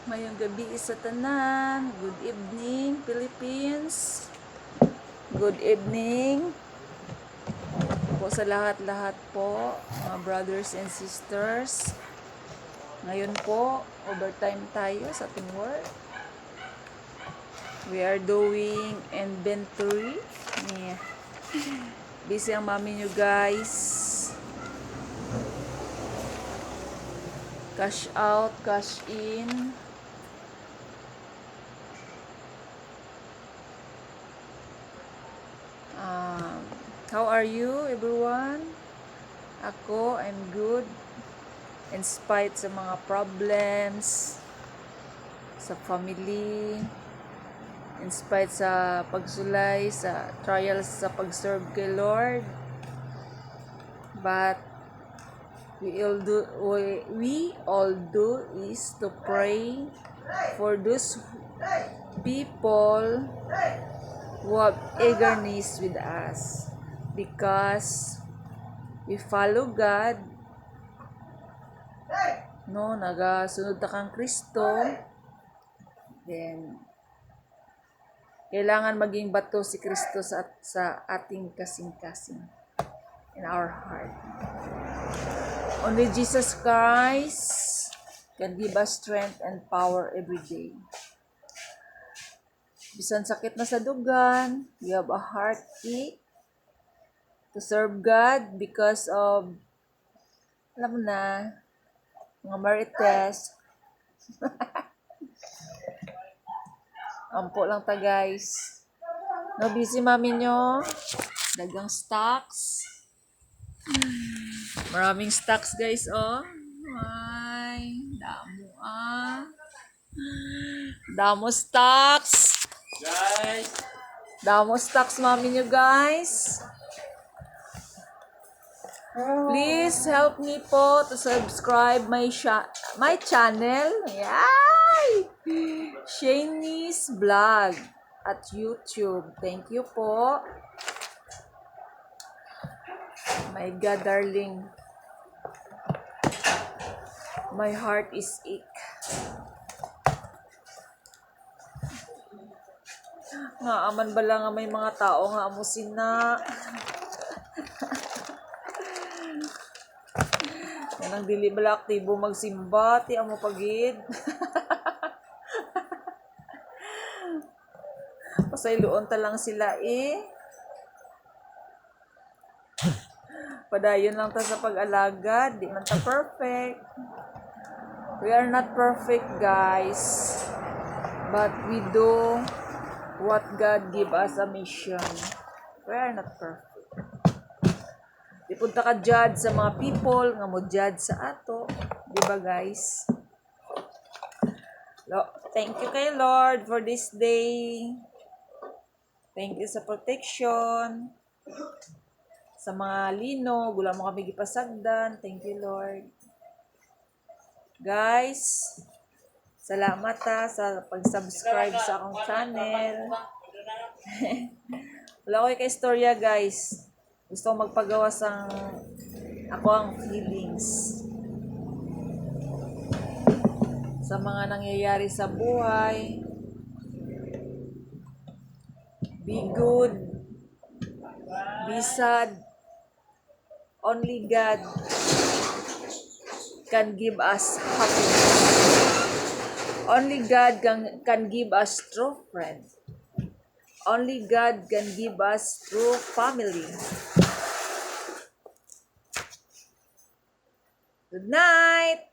Mayong gabi sa tanan. Good evening, Philippines. Good evening po sa lahat-lahat po, mga brothers and sisters. Ngayon po, overtime tayo sa ating work. We are doing inventory. Yeah. Busy ang mami nyo, guys. Cash out, cash in. How are you, everyone? Ako, I'm good. In spite sa mga problems sa family, in spite sa pagsulay, sa trials sa pag-serve kay Lord. But we all do is to pray for those people who have eagerness with us, because we follow God, no, nagasunod ta kang Kristo, then kailangan maging bato si Kristo sa ating kasing-kasing, in our heart. Only Jesus Christ can give us strength and power every day. Bisan sakit na sa dugan, we have a heartbeat to serve God because of, alam mo na, mga marites. Ampo lang ta, guys. No, busy mami nyo. Dagang stocks. Maraming stocks, guys, oh. Ay, damo Damo stocks. Guys, Damo stocks, mami nyo, guys. Please help me po to subscribe my channel. Yay! Shani's Vlog at YouTube. Thank you po. My God, darling. My heart is ache. Nga aman bala nga may mga tao nga amusin na. Nang dili bala aktibo magsimba, ti amo pagid. Pasayloon ta lang sila eh. Padayon lang ta sa pag-alaga, di man ta perfect. We are not perfect, guys. But we do what God give us a mission. We are not perfect. Di punta ka judge sa mga people nga mo judge sa ato, di ba, guys? Thank you kay Lord for this day. Thank you sa protection. Sa mga lino, gula mo kami gipasagdan. Thank you, Lord. Guys, salamat sa pag-subscribe sa akong channel. Wala ko kay istorya, guys. Gusto ko magpagawa sang ako ang feelings sa mga nangyayari sa buhay. Be good, be sad. Only God can give us happiness. Only God can give us true friend. Only God can give us true family. Good night!